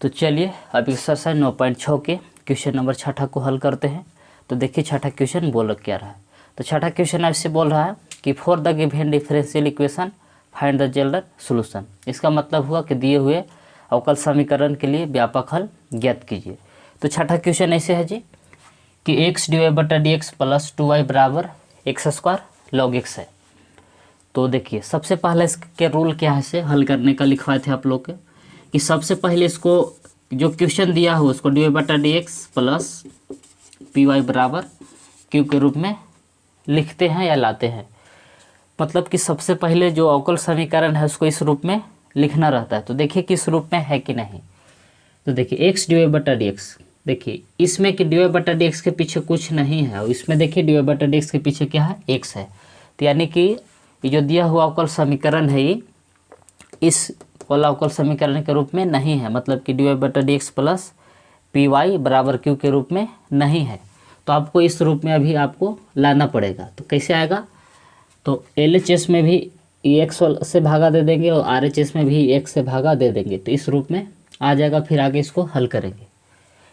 तो चलिए अब एक्सरसाइज 9.6 के क्वेश्चन नंबर 6 को हल करते हैं। तो देखिए 6 क्वेश्चन बोल क्या रहा है। तो 6 क्वेश्चन ऐसे बोल रहा है कि for the given differential equation find the general solution. इसका मतलब हुआ कि दिए हुए अवकल समीकरण के लिए व्यापक हल ज्ञात कीजिए। तो 6 क्वेश्चन ऐसे है जी कि x dy/dx + 2y बराबर x² log x है। तो देखिए सबसे पहले इसके रूल क्या है से हल करने का लिखवाए थे आप लोग के कि सबसे पहले इसको जो क्वेश्चन दिया हो उसको dy/dx + py बराबर q के रूप में लिखते हैं या लाते हैं। मतलब कि सबसे पहले जो अवकल समीकरण है उसको इस रूप में लिखना रहता है। तो देखिए किस रूप में है कि नहीं। तो देखिए x dy/dx, देखिए इसमें कि dy/dx के पीछे कुछ नहीं है और इसमें देखिए dy/dx के पीछे क्या है x है। तो यानी कि ये जो दिया हुआ अवकल समीकरण है ये इस वाला अवकल समीकरण के रूप में नहीं है। मतलब कि dy/dx + py बराबर q के रूप में नहीं है। तो आपको इस रूप में अभी आपको लाना पड़ेगा। तो कैसे आएगा, तो LHS में भी x से भागा दे देंगे और RHS में भी x से भागा दे देंगे। तो इस रूप में आ जाएगा। फिर आगे इसको हल करेंगे।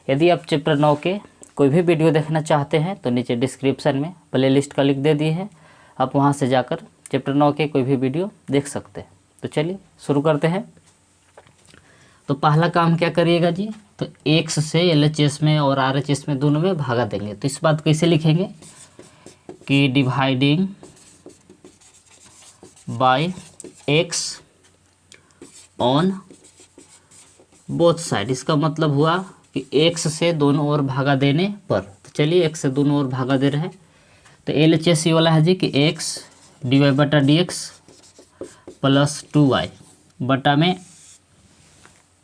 यदि आप चैप्टर 9 के कोई भी वीडियो देखना चाहते हैं तो नीचे डिस्क्रिप्शन में प्लेलिस्ट का लिंक दे दिए है, आप वहां से जाकर चैप्टर 9 के कोई भी वीडियो देख सकते हैं। तो चलिए शुरू करते हैं। तो पहला काम क्या करिएगा जी, तो x से LHS में और RHS में दोनों में भागा देंगे। तो इस बात कैसे लिखेंगे कि dividing by x on both side. इसका मतलब हुआ कि x से दोनों ओर भागा देने पर। तो चलिए x से दोनों ओर भागा दे रहे हैं। तो LHS ये वाला है जी कि x dy/dx + 2y बटा में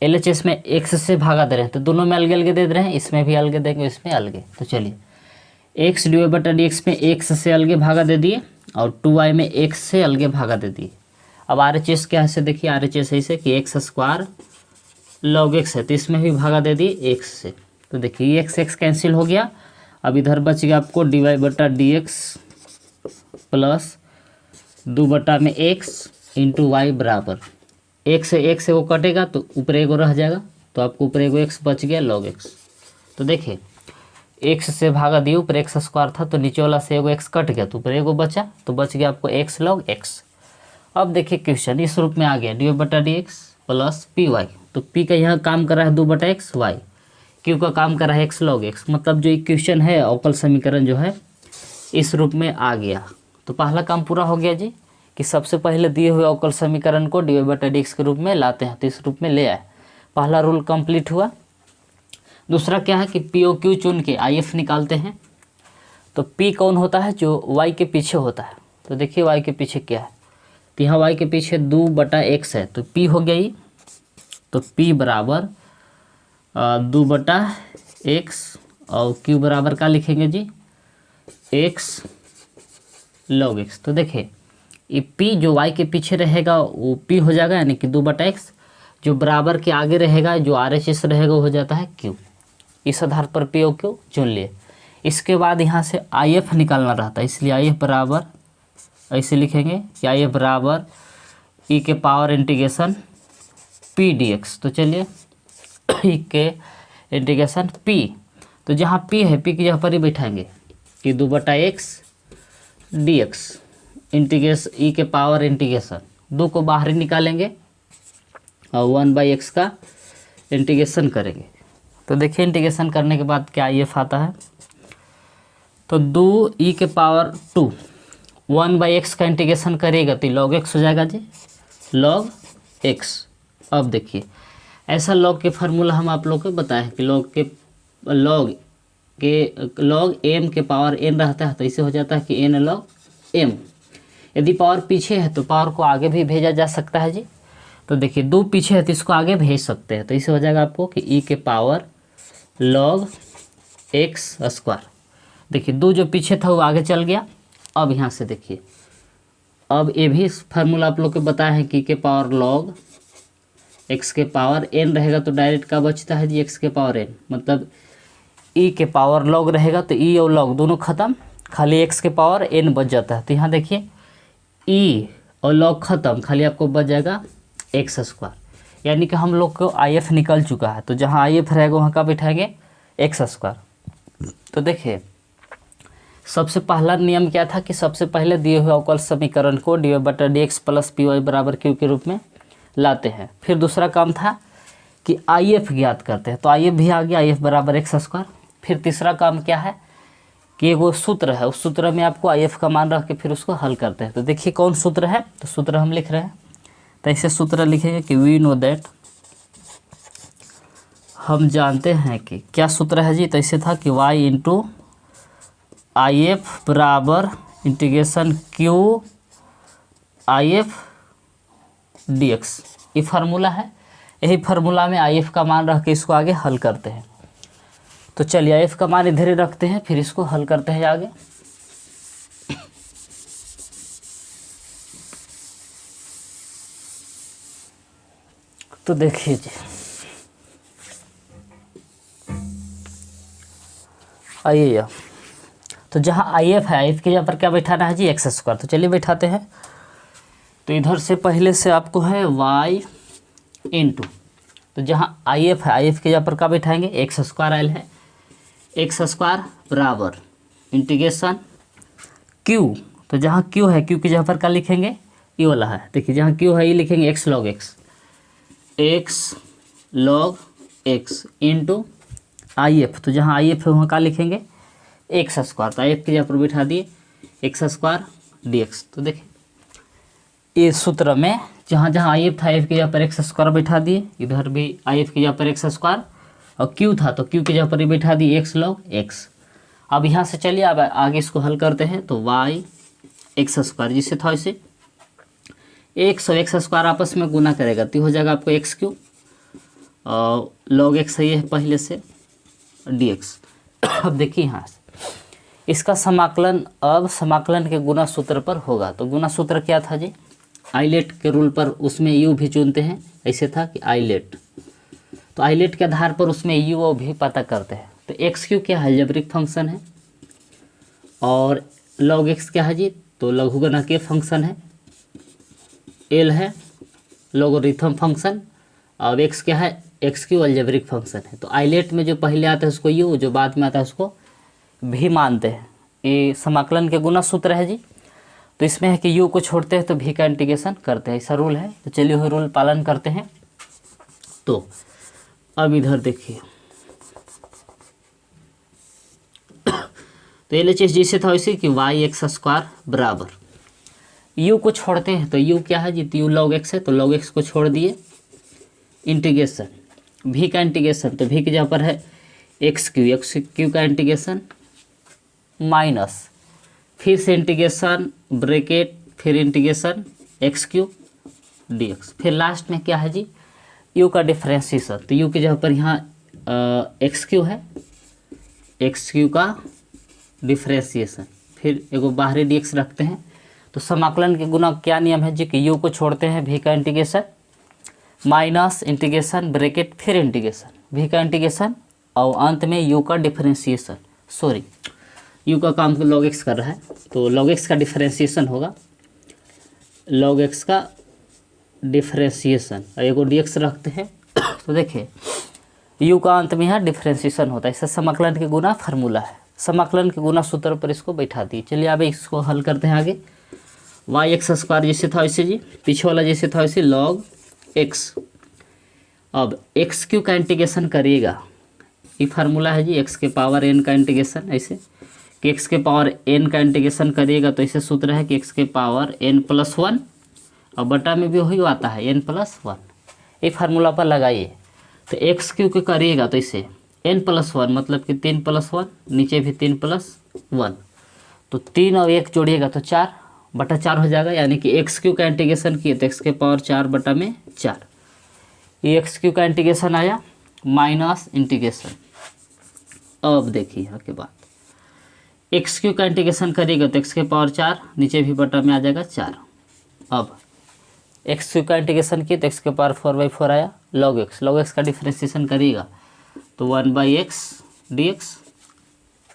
LHS में x से भागा दे रहे हैं तो दोनों में अलग अलग दे रहे हैं, इसमें भी अलग देंगे इसमें अलग। तो चलिए x dy/dx में x से अलग भागा दे दिए और 2y में x से अलग भागा दे दिए। अब RHS क्या है, देखिए RHS ऐसे कि x² log x है तो इसमें भी भागा दे दिए x से। तो देखिए x कैंसिल हो गया। अब इधर बच गया आपको dy/dx + 2 बटा में x × y बराबर x से x से वो कटेगा तो ऊपर एगो रह जाएगा। तो आपको ऊपर एगो x बच गया log x। तो देखिए x से भागा दिए, ऊपर x² था तो नीचे वाला से एगो x कट गया तो ऊपर एगो बचा, तो बच गया आपको x log x। अब देखिए क्वेश्चन इस रूप में आ गया dy/dx + py। तो p का यहाँ काम कर रहा है 2/x, y q का काम कर रहा है x log x। मतलब जो इक्वेशन है अवकल समीकरण जो है इस रूप में आ गया। तो पहला काम पूरा हो गया जी कि सबसे पहले दिए हुए अवकल समीकरण को dy/dx के रूप में लाते हैं। तो इस रूप में ले आए, पहला रूल कंप्लीट हुआ। दूसरा क्या है कि p और q चुन के IF निकालते हैं। तो p कौन होता है, जो y के पीछे होता है। तो देखिए y के पीछे क्या है, तो यहाँ y के पीछे 2/x है तो p हो गया ये। तो p बराबर 2/x और q बराबर का लिखेंगे जी x log x। तो देखिए ये p जो y के पीछे रहेगा वो p हो जाएगा यानी कि 2/x, जो बराबर के आगे रहेगा जो RHS रहेगा वो हो जाता है q। इस आधार पर p और q चुन लिए। इसके बाद यहाँ से IF निकालना रहता है, इसलिए IF बराबर ऐसे लिखेंगे कि IF बराबर e के पावर इंटीग्रेशन p dx। तो चलिए e के इंटीग्रेशन p, तो जहाँ p है p की जगह पर ही बैठाएंगे कि 2/x dx इंटीग्रेशन e के पावर इंटीग्रेशन 2 को बाहर ही निकालेंगे और 1/x का इंटीग्रेशन करेंगे। तो देखिए इंटीग्रेशन करने के बाद क्या IF आता है, तो 2e के पावर 2 1/x का इंटीग्रेशन करेगा तो log x हो जाएगा जी log x। अब देखिए ऐसा log के फार्मूला हम आप लोग को बताए हैं कि log m के पावर n रहता है तो इसे हो जाता है कि n log m। यदि पावर पीछे है तो पावर को आगे भी भेजा जा सकता है जी। तो देखिए 2 पीछे है तो इसको आगे भेज सकते हैं। तो इसे हो जाएगा आपको कि e के पावर log x²। देखिए 2 जो पीछे था वो आगे चल गया। अब यहाँ से देखिए अब ये भी फार्मूला आप लोग को बताया है कि के पावर log x के पावर n रहेगा तो डायरेक्ट का बचता है जी x के पावर n। मतलब e के पावर log रहेगा तो e और log दोनों खत्म, खाली x के पावर n बच जाता है। तो यहाँ देखिए e और log खत्म, खाली आपको बच जाएगा x²। यानी कि हम लोग को आई एफ निकल चुका है, तो जहाँ आई एफ रहेगा वहाँ का बैठाएंगे एक्स स्क्वायर। तो देखिए सबसे पहला नियम क्या था कि सबसे पहले दिए हुए अवकल समीकरण को डी वाई बटा D X plus P Y बराबर क्यू के रूप में लाते हैं। फिर दूसरा काम था कि आई एफ ज्ञात करते हैं, तो आई एफ भी आ गया, आई एफ बराबर एक्स स्क्वायर। फिर तीसरा काम क्या है कि वो सूत्र है, उस सूत्र में आपको आई एफ का मान रख के फिर उसको हल करते हैं। तो देखिए कौन सूत्र है, तो सूत्र हम लिख रहे हैं, तो ऐसे सूत्र लिखेंगे कि वी नो दैट, हम जानते हैं कि क्या सूत्र है जी, तो ऐसे था कि y इंटू आई एफ बराबर integration Q I F D x, ये फार्मूला है। यही फार्मूला में आई एफ का मान रख के इसको आगे हल करते हैं। तो चलिए आई एफ का मान इधर ही रखते हैं, फिर इसको हल करते हैं आगे। तो देखिए जी आइए, तो जहाँ आई एफ है, आई एफ के जगह पर क्या बैठाना है जी, एक्स स्क्वायर। तो चलिए बैठाते हैं। तो इधर से पहले से आपको है y इंटू, तो जहाँ आई एफ है, आई एफ के जगह पर क्या बैठाएंगे, एक्स स्क्वायर आयल है, एक्स स्क्वायर बराबर इंटीग्रेशन क्यू, तो जहाँ क्यू है क्यू की जगह पर क्या लिखेंगे, ये वाला है, देखिए जहाँ क्यू है ये लिखेंगे x log x, x log x into I F, तो जहाँ आई एफ है वहाँ क्या लिखेंगे एक्स स्क्वायर, तो आई एफ की जगह पर बैठा दिए एक्स स्क्वायर डी एक्स। तो देखिए इस सूत्र में जहाँ जहाँ आई एफ था, आई एफ की जगह पर एक्स स्क्वायर बैठा दिए, इधर भी आई एफ की जगह पर एक्स स्क्वायर, और क्यू था तो क्यू की जगह पर ही बैठा दिए एक्स लॉग एक्स। अब यहाँ से चलिए अब आगे इसको हल करते हैं। तो वाई एक्स स्क्वायर जिससे था वैसे एक्स और एक्स स्क्वायर आपस में गुना करेगा तो हो जाएगा आपको एक्स क्यू, और लॉग एक्स है ये है पहले से डी एक्स। अब देखिए यहाँ से इसका समाकलन अब समाकलन के गुना सूत्र पर होगा। तो गुना सूत्र क्या था जी, आइलेट के रूल पर उसमें यू भी चुनते हैं, ऐसे था कि आइलेट, तो आइलेट के आधार पर उसमें यू ओ भी पता करते हैं। तो एक्स क्यू क्या है, अलजेब्रिक फंक्शन है, और लॉग एक्स क्या है जी, तो लघुगणकीय फंक्शन है, एल है लॉगरिथम फंक्शन, अब एक्स क्या है, एक्स क्यू अलजेब्रिक फंक्शन है। तो आइलेट में जो पहले आता है उसको यू, जो बाद में आता है उसको भी मानते हैं। ये समाकलन के गुना सूत्र है जी। तो इसमें है कि यू को छोड़ते हैं तो भी का इंटीग्रेशन करते हैं, ऐसा रूल है। तो चलिए वही रूल पालन करते हैं। तो अब इधर देखिए तो एल एच एस जैसे था वैसे कि वाई एक्स स्क्वायर बराबर यू को छोड़ते हैं, तो यू क्या है जी, तो यू लॉग एक्स है, तो लॉग एक्स को छोड़ दिए, इंटीग्रेशन भी का इंटीग्रेशन, तो भी की जगह पर है एक्स क्यू का इंटीग्रेशन माइनस फिर से इंटीग्रेशन ब्रैकेट फिर integration x Q D x, फिर लास्ट में क्या है जी, यू का डिफ्रेंशिएशन, तो यू की जगह पर यहाँ एक्स क्यू है, एक्स क्यू का डिफ्रेंशिएशन, फिर एगो बाहरी डी एक्स रखते हैं। तो समाकलन के गुना क्या नियम है जी, कि यू को छोड़ते हैं भी का इंटीग्रेशन माइनस इंटीग्रेशन ब्रैकेट फिर इंटीग्रेशन भी का इंटीग्रेशन और अंत में यू का डिफरेंशिएशन, सॉरी यू का काम लॉग एक्स कर रहा है, तो लॉग एक्स का डिफरेंशिएशन होगा, लॉग एक्स का डिफरेंशिएशन और एगो डी एक्स रखते हैं। तो देखिए यू का अंत में यहाँ डिफरेंशिएशन होता है, इससे समाकलन के गुना फार्मूला है, समाकलन के गुना सूत्र पर इसको बैठा दिए। चलिए अब इसको हल करते हैं आगे। वाई एक्स स्क्वायर जैसे था वैसे जी, पीछे वाला जैसे था वैसे लॉग एक्स, अब एक्स क्यू का इंटीग्रेशन करिएगा, ये फार्मूला है जी, एक्स के पावर एन का इंटीग्रेशन, ऐसे कि एक्स के पावर एन का इंटीग्रेशन करिएगा तो ऐसे सूत्र है कि एक्स के पावर एन प्लस वन, और बटा में भी वही आता है एन प्लस वन, ये फार्मूला पर लगाइए। तो एक्स क्यू के करिएगा तो इसे एन प्लस वन मतलब कि 3 + 1, नीचे भी 3 + 1, तो 3 और 1 जोड़िएगा तो 4/4 हो जाएगा, यानी कि एक्स क्यू का इंटीग्रेशन किए तो एक्स के पावर 4/4, ये एक्स क्यू का इंटीग्रेशन आया माइनस इंटीग्रेशन। अब देखिए यहाँ के बाद एक्स क्यू का इंटीग्रेशन करिएगा तो एक्स के पावर 4, नीचे भी बटा में आ जाएगा 4। अब एक्स क्यू का इंटीग्रेशन किए तो एक्स के पावर 4/4 आया, लॉग एक्स का डिफरेंशिएशन करिएगा तो 1/x dx।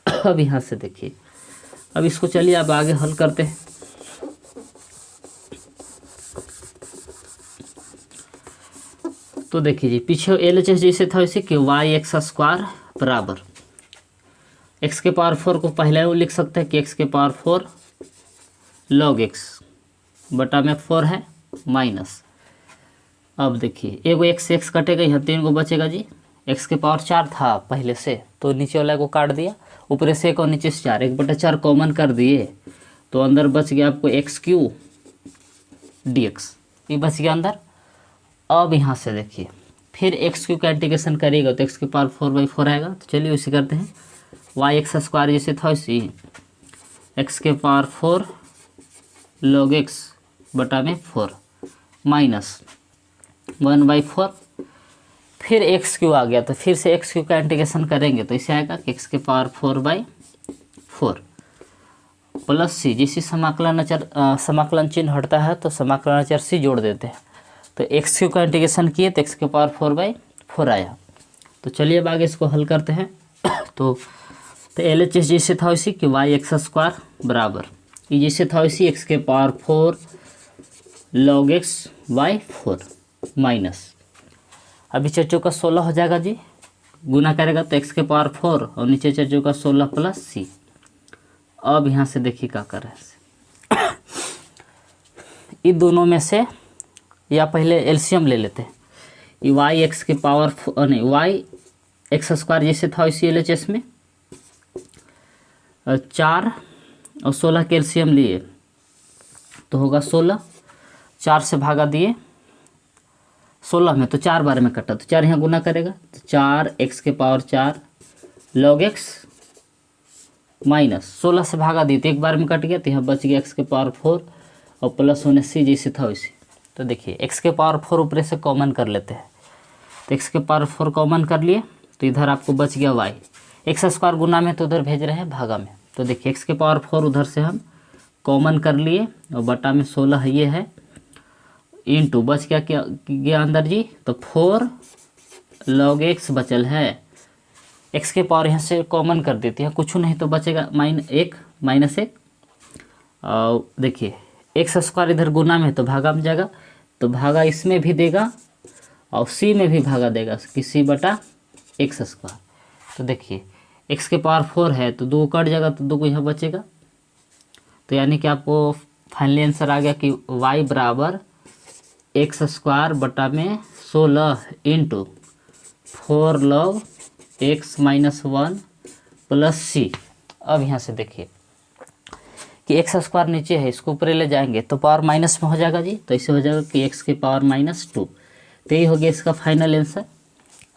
अब यहाँ से देखिए, अब इसको चलिए अब आगे हल करते हैं। तो देखिए जी, पीछे LHS जैसे था वैसे कि वाई एक्स स्क्वायर बराबर एक्स के पावर 4 को पहले वो लिख सकते हैं कि एक्स के पावर 4 लॉग एक्स बटा में 4 है माइनस। अब देखिए एगो एक्स कटेगा, यहाँ 3 को बचेगा जी। एक्स के पावर 4 था पहले से, तो नीचे वाला को काट दिया, ऊपर से 1 और नीचे से 4, 1/4 कॉमन कर दिए, तो अंदर बच गया आपको x³ dx, ये बच गया अंदर। अब यहाँ से देखिए फिर x³ का इंटीग्रेशन करेगा तो x के पावर 4/4 आएगा। तो चलिए उसे करते हैं, वाई एक्स स्क्वायर जैसे था वैसे एक्स के पावर 4 log x बटा में 4 माइनस 1/4, फिर x³ आ गया तो फिर से x³ का इंटीग्रेशन करेंगे तो इसे आएगा कि x के पावर 4/4 प्लस सी। जिससे समाकलन चिन्ह हटता है तो समाकलन अचर सी जोड़ देते हैं, तो x³ का इंटीग्रेशन किए तो x के पावर 4/4 आया। तो चलिए अब आगे इसको हल करते हैं। तो LHS जैसे था वैसे कि वाई एक्स स्क्वायर बराबर ये जैसे था वैसे एक्स के पावर 4 log x/4 माइनस, अभी 4 चौका 16 हो जाएगा जी, गुना करेगा तो x के पावर 4 और नीचे 4 चौका 16 प्लस सी। अब यहाँ से देखिए क्या कर रहे हैं, इन दोनों में से या पहले एलसीएम ले लेते हैं। ये वाई एक्स के पावर नहीं वाई एक्स स्क्वायर जैसे था इसी LHS में 4 और 16 के एलसीएम लिए तो होगा 16, 4 से भागा दिए 16 में तो 4 बार में कटा तो 4 यहाँ गुना करेगा तो 4 एक्स के पावर 4 log x माइनस 16 से भागा दिए तो एक बार में कट गया तो यहाँ बच गया x के पावर 4 और प्लस होने सी जैसे था वैसे। तो देखिए x के पावर 4 ऊपर से कॉमन कर लेते हैं, तो x के पावर 4 कॉमन कर लिए तो इधर आपको बच गया y, एक्स स्क्वायर गुना में तो उधर भेज रहे हैं भागा में, तो देखिए x के पावर 4 उधर से हम कॉमन कर लिए और बटा में 16 ये है इंटू बच क्या गया अंदर जी, तो 4 log x बचल है, x के पावर यहाँ से कॉमन कर देते हैं, कुछ नहीं तो बचेगा -1 और देखिए एक्स स्क्वायर इधर गुना में तो भागा में जाएगा, तो भागा इसमें भी देगा और सी में भी भागा देगा कि सी बटा एक्स स्क्वायर। तो देखिए एक्स के पावर 4 है तो 2 कट जाएगा तो 2 को यहाँ बचेगा, तो यानी कि आपको फाइनली आंसर आ गया कि y बराबर एक्स स्क्वायर बटा में 16 into 4 log x minus 1 plus C. अब यहाँ से देखिए कि एक्स स्क्वायर नीचे है, इसको ऊपर ले जाएंगे तो पावर माइनस में हो जाएगा जी, तो ऐसे हो जाएगा कि x के पावर -2। तो यही हो गया इसका फाइनल आंसर।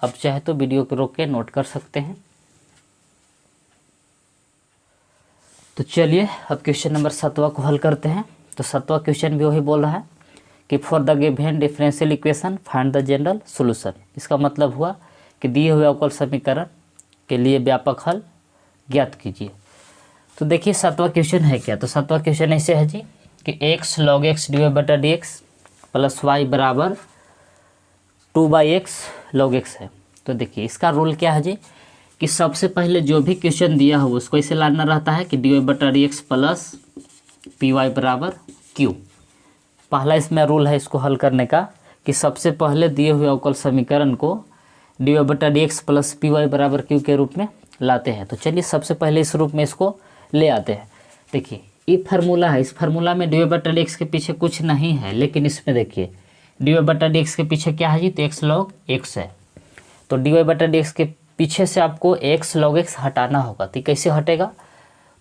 अब चाहे तो वीडियो को रोक के नोट कर सकते हैं। तो चलिए अब क्वेश्चन नंबर 7वां को हल करते हैं। तो 7वां क्वेश्चन भी वही बोल रहा है कि for the given differential equation find the general solution. इसका मतलब हुआ कि दिए हुए अवकल समीकरण के लिए व्यापक हल ज्ञात कीजिए। तो देखिए 7वां क्वेश्चन है क्या, तो 7वां क्वेश्चन ऐसे है जी कि x log x dx plus y बराबर 2/x log x है। तो देखिए इसका रूल क्या है जी कि सबसे पहले जो भी क्वेश्चन दिया हो उसको ऐसे लाना रहता है कि dy/dx प्लस py बराबर q। पहला इसमें रूल है इसको हल करने का कि सबसे पहले दिए हुए अवकल समीकरण को dy/dx प्लस py बराबर q के रूप में लाते हैं। तो चलिए सबसे पहले इस रूप में इसको ले आते हैं। देखिए ये फार्मूला है, इस फार्मूला में dy/dx के पीछे कुछ नहीं है, लेकिन इसमें देखिए dy/dx के पीछे क्या है जी, तो x log x है। तो dy/dx के पीछे से आपको x log x हटाना होगा। तो कैसे हटेगा,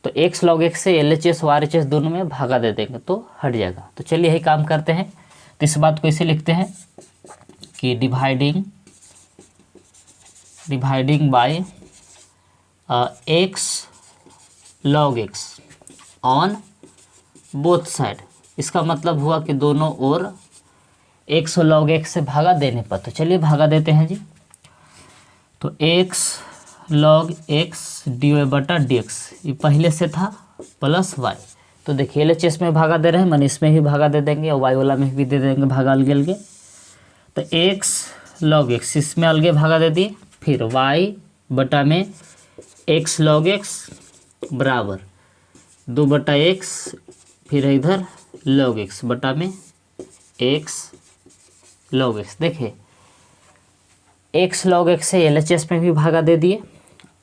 तो x log x से LHS और RHS दोनों में भागा दे देंगे तो हट जाएगा। तो चलिए यही काम करते हैं। तो इस बात को ऐसे लिखते हैं कि dividing by x log x on both side. इसका मतलब हुआ कि दोनों ओर x log x से भागा देने पर। तो चलिए भागा देते हैं जी। तो x log x dy/dx ये पहले से था प्लस y। तो देखिए LHS में भागा दे रहे हैं, मन इसमें भी भागा दे देंगे और y वाला में भी दे देंगे भागा अलगे अलगे। तो x log x इसमें अलगे भागा दे दिए, फिर y बटा में x log x बराबर 2/x, फिर इधर log x बटा में x log x। देखिए एक्स लॉग एक्स से LHS में भी भागा दे दिए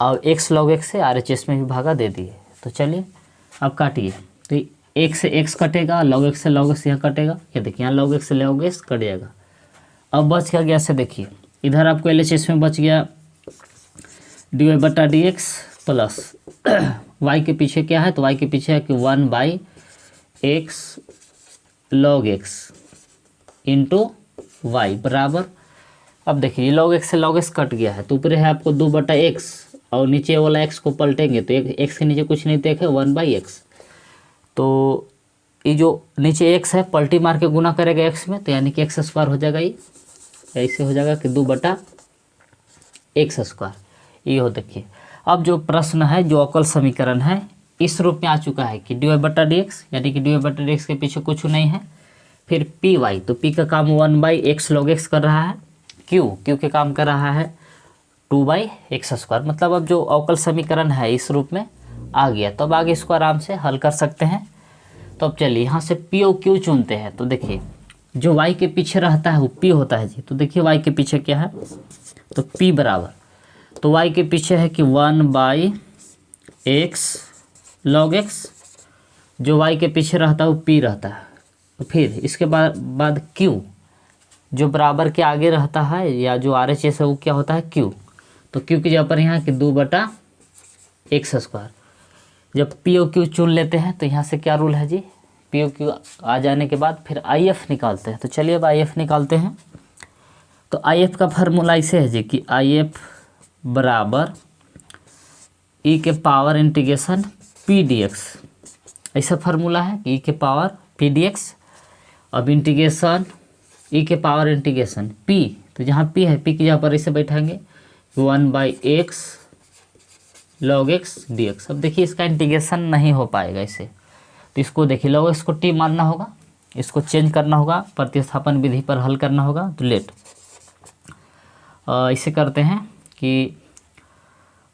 और एक्स लॉग एक्स से RHS में भी भागा दे दिए। तो चलिए अब काटिए। तो एक्स से एक्स कटेगा, लॉग एक्स से लॉग एक्स यहाँ कटेगा, ये देखिए यहाँ लॉग एक्स से लॉग एक्स कट जाएगा। अब बच क्या गया से देखिए, इधर आपको LHS में बच गया dy/dx प्लस y के पीछे क्या है, तो y के पीछे है कि 1/x log x into Y बराबर। अब देखिए log x से log x कट गया है तो ऊपर है आपको 2/x और नीचे वाला x को पलटेंगे तो x के नीचे कुछ नहीं देखे 1/x। तो ये जो नीचे x है पलटी मार के गुना करेगा x में, तो यानी कि x² हो जाएगा। ये ऐसे हो जाएगा कि 2/x²। ये हो देखिए। अब जो प्रश्न है, जो अवकल समीकरण है, इस रूप में आ चुका है कि dy/dx, यानी कि dy/dx के पीछे कुछ नहीं है। फिर py, तो p का काम 1/x log x कर रहा है, q के काम कर रहा है 2/x²। मतलब अब जो अवकल समीकरण है इस रूप में आ गया, तो अब आगे इसको आराम से हल कर सकते हैं। तो अब चलिए यहाँ से p और q चुनते हैं। तो देखिए जो y के पीछे रहता है वो p होता है जी। तो देखिए y के पीछे क्या है, तो p बराबर, तो y के पीछे है कि 1/x log x, जो y के पीछे रहता है वो p रहता है। तो फिर इसके बाद q, जो बराबर के आगे रहता है या जो RHS है वो क्या होता है q। तो q की जगह पर यहाँ कि 2/x²। जब p और q चुन लेते हैं तो यहाँ से क्या रूल है जी, p और q आ जाने के बाद फिर IF निकालते हैं। तो चलिए अब IF निकालते हैं। तो IF का फार्मूला ऐसे है जी कि IF बराबर e के पावर इंटीग्रेशन p dx, ऐसा फार्मूला है कि e के पावर p dx। अब इंटीग्रेशन e के पावर इंटीग्रेशन p, तो जहाँ p है p की जगह पर इसे बैठाएंगे 1/x log x dx। अब देखिए इसका इंटीग्रेशन नहीं हो पाएगा इसे, तो इसको देखिए log x को t मानना होगा, इसको चेंज करना होगा, प्रतिस्थापन विधि पर हल करना होगा। तो लेट इसे करते हैं कि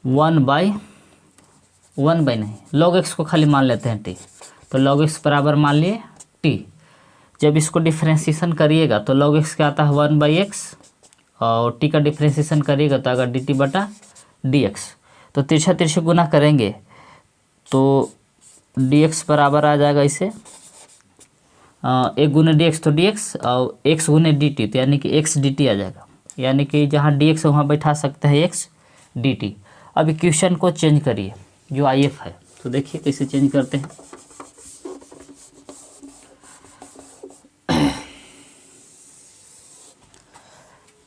1/नहीं log x को खाली मान लेते हैं t। तो log x बराबर मान लिए t। जब इसको डिफ्रेंशिएशन करिएगा तो log x क्या आता है 1/x और t का डिफ्रेंशिएशन करिएगा तो अगर dt/dx। तो तिरछा तिरछे गुना करेंगे तो dx बराबर आ जाएगा इसे 1 गुने dx तो dx और x गुने dt, तो यानी कि x dt आ जाएगा। यानी कि जहाँ dx है वहाँ बैठा सकते हैं x dt। अब इक्वेशन को चेंज करिए जो IF है, तो देखिए कैसे चेंज करते हैं।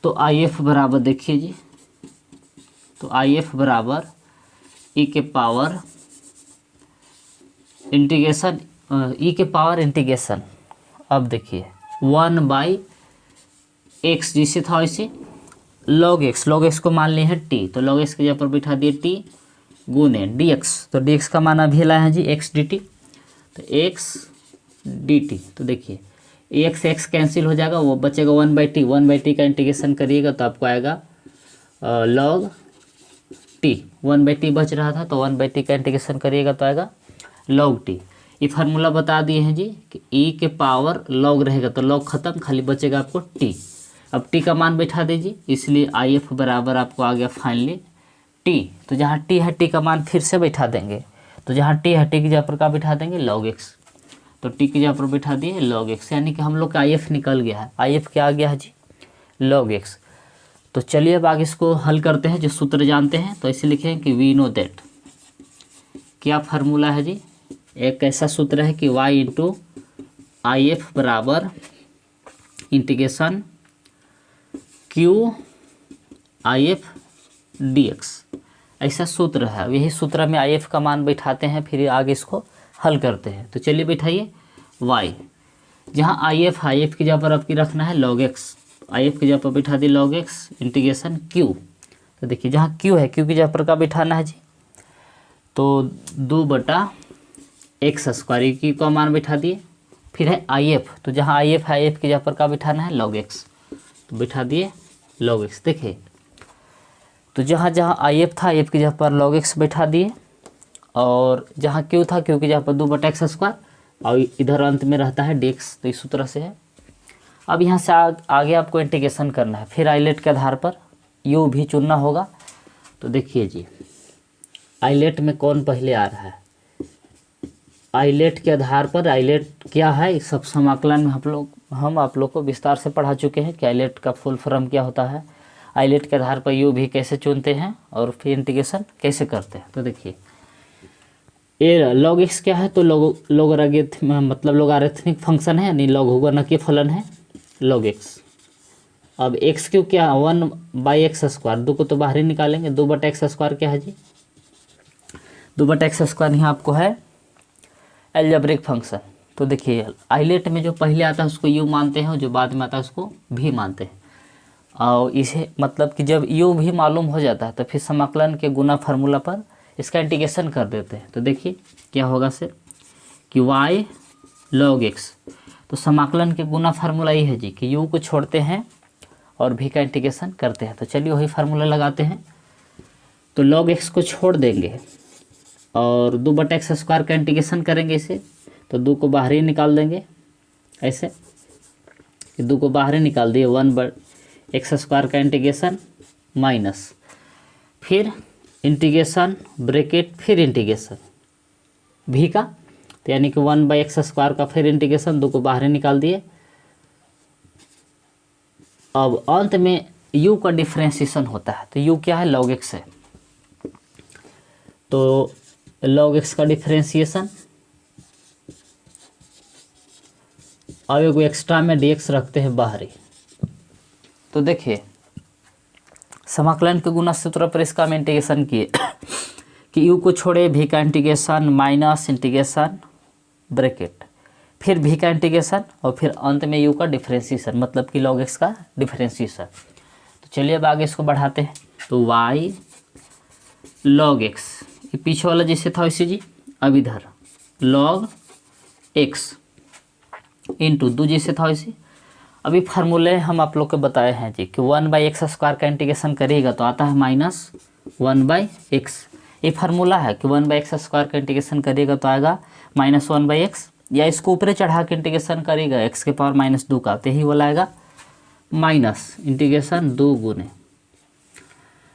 तो IF बराबर देखिए जी, तो IF बराबर e के पावर इंटीग्रेशन अब देखिए 1/x जिसे था वैसे log x को मान लिए हैं t, तो log x की जगह पर बैठा दिए t गुने dx। तो dx का मान अभी लाए हैं जी x dt, तो x dt। तो देखिए x कैंसिल हो जाएगा, वो बचेगा 1/t का इंटीग्रेशन करिएगा तो आपको आएगा log t। 1/t बच रहा था तो 1/t का इंटीग्रेशन करिएगा तो आएगा log t। ये फार्मूला बता दिए हैं जी कि e के पावर log रहेगा तो log खत्म, खाली बचेगा आपको t। अब t का मान बैठा दीजिए, इसलिए IF बराबर आपको आ गया फाइनली t। तो जहाँ t है t का मान फिर से बैठा देंगे, तो जहाँ t है t की जगह पर क्या बैठा देंगे log x। तो t की जगह पर बैठा दिए log x, यानी कि हम लोग का IF निकल गया है। IF क्या आ गया है जी log x। तो चलिए अब आगे इसको हल करते हैं, जो सूत्र जानते हैं। तो ऐसे लिखें कि वी नो दैट, क्या फार्मूला है जी, एक ऐसा सूत्र है कि y इंटू IF बराबर इंटीग्रेशन q IF dx, ऐसा सूत्र है। यही सूत्र में IF का मान बैठाते हैं, फिर आगे इसको हल करते हैं। तो चलिए बैठाइए y, जहाँ IF की जगह पर आपकी रखना है log x, IF की जगह पर बैठा दी log x इंटीग्रेशन q। तो देखिए जहाँ q है q की जगह पर का बैठाना है जी, तो 2/x² की का मान बैठा दिए। फिर है IF, तो जहाँ IF है IF की जगह पर का बैठाना है log x, तो बैठा दिए log x। देखिए तो जहाँ IF था IF की जगह पर log x बैठा दिए, और जहाँ q था q की जगह पर 2/x², और इधर अंत में रहता है dx। तो इस सूत्र से है। अब यहाँ से आगे आपको इंटीग्रेशन करना है, फिर आइलेट के आधार पर यू भी चुनना होगा। तो देखिए जी, आइलेट में कौन पहले आ रहा है, आइलेट के आधार पर, आइलेट क्या है इस सब समाकलन में हम आप लोग को विस्तार से पढ़ा चुके हैं कि आइलेट का फुल फॉर्म क्या होता है, आइलेट के आधार पर यू भी कैसे चुनते हैं और फिर इंटीग्रेशन कैसे करते हैं। तो देखिए ये log x क्या है, तो मतलब लोगारिथमिक फंक्शन है, यानी लघुगणकीय फलन है log x। अब x क्यों क्या 1/x², दो को तो बाहर ही निकालेंगे, 2/x² क्या है जी, 2/x² यहाँ आपको है एल्जेब्रिक फंक्शन। तो देखिए आइलेट में जो पहले आता है उसको यू मानते हैं और जो बाद में आता है उसको भी मानते हैं। और इसे मतलब कि जब यू भी मालूम हो जाता है तो फिर समाकलन के गुना फार्मूला पर इसका इंटीग्रेशन कर देते हैं। तो देखिए क्या होगा से कि y log x, तो समाकलन के गुना फार्मूला ये है जी कि u को छोड़ते हैं और v का इंटीग्रेशन करते हैं। तो चलिए वही फार्मूला लगाते हैं। तो log x को छोड़ देंगे और 2/x² का इंटीग्रेशन करेंगे इसे, तो 2 को बाहर ही निकाल देंगे, ऐसे कि 2 को बाहर ही निकाल दिए, 1/x² का इंटीग्रेशन माइनस फिर इंटीग्रेशन ब्रैकेट फिर इंटीग्रेशन भी का, तो यानी कि 1/x² का फिर इंटीग्रेशन, 2 को बाहर ही निकाल दिए। अब अंत में u का डिफ्रेंशिएशन होता है, तो u क्या है log x है, तो log x का डिफ्रेंशिएशन, अब एगो एक्स्ट्रा में dx रखते हैं बाहरी। तो देखिए समाकलन के गुना सूत्र पर इसका हम इंटीग्रेशन किए कि u को छोड़े v का इंटीग्रेशन माइनस इंटीग्रेशन ब्रैकेट फिर v का इंटीग्रेशन और फिर अंत में u का डिफरेंशिएशन, मतलब कि log x का डिफरेंशिएशन। तो चलिए अब आगे इसको बढ़ाते हैं। तो y log x, ये पीछे वाला जैसे था वैसे जी, अब इधर log x इंटू 2 जैसे था वैसे। अभी फार्मूले हम आप लोग को बताए हैं जी कि 1/x² का इंटीग्रेशन करिएगा तो आता है -1/x। ये फार्मूला है कि 1/x² का इंटीग्रेशन करिएगा तो आएगा -1/x, या इसको ऊपर चढ़ा के इंटीग्रेशन करिएगा x के पावर -2 का, तो यही वाला आएगा माइनस इंटीग्रेशन 2 गुने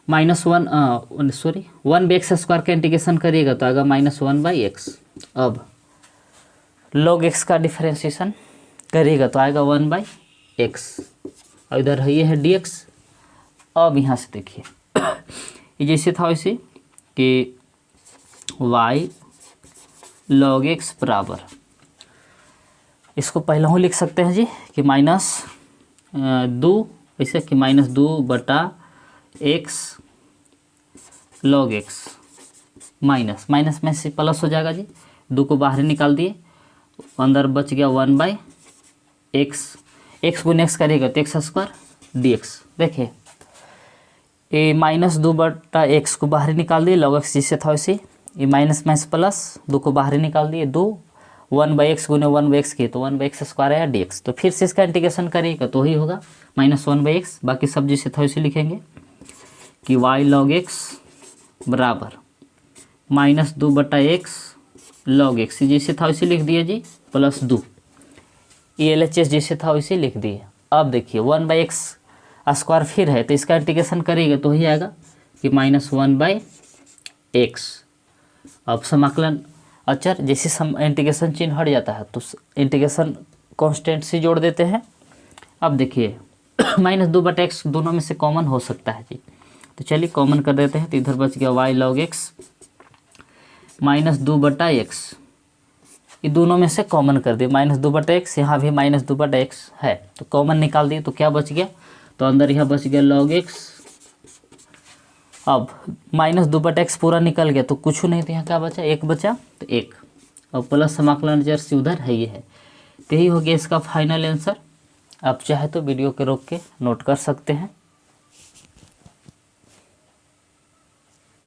-1/x² का इंटीग्रेशन करिएगा तो आएगा -1/x। अब log x का डिफरेंशिएशन करिएगा तो आएगा 1/x, और इधर है ये है dx। अब यहाँ से देखिए ये जैसे था वैसे कि y log x बराबर, इसको पहले ही लिख सकते हैं जी कि -2, ऐसे कि -2/x log x माइनस में से प्लस हो जाएगा जी, 2 को बाहर निकाल दिए, अंदर बच गया 1/x, x गुने x करेगा तो x² dx। देखिए ये -2/x को बाहर निकाल दिए, log x जिससे था वैसे, ये माइनस में से प्लस, 2 को बाहर निकाल दिए, 2 1/x गुने 1/x किए तो 1/x² आया dx। तो फिर से इसका इंटीग्रेशन करिएगा तो ही होगा -1/x, बाकी सब जिसे था वैसे लिखेंगे कि y log x बराबर -2/x log x, जैसे था वैसे लिख दिए जी, +2, ये LHS जैसे था वैसे लिख दिए। अब देखिए 1/x² फिर है तो इसका इंटीग्रेशन करेंगे तो ही आएगा कि -1/x। अब समाकलन अचर जैसे इंटीग्रेशन चिन्ह हट जाता है तो इंटीग्रेशन कांस्टेंट से जोड़ देते हैं। अब देखिए -2/x दोनों में से कॉमन हो सकता है जी, तो चलिए कॉमन कर देते हैं। तो इधर बच गया y log x -2/x, ये दोनों में से कॉमन कर दिए, -2/x, यहाँ भी -2/x है तो कॉमन निकाल दिए तो क्या बच गया, तो अंदर यह बच गया log x। अब -2/x पूरा निकल गया तो कुछ नहीं, तो यहाँ क्या बचा, 1 बचा, तो 1, और प्लस समाकलन जर से उधर है ये है, तो यही हो गया इसका फाइनल आंसर। आप चाहे तो वीडियो के रोक के नोट कर सकते हैं।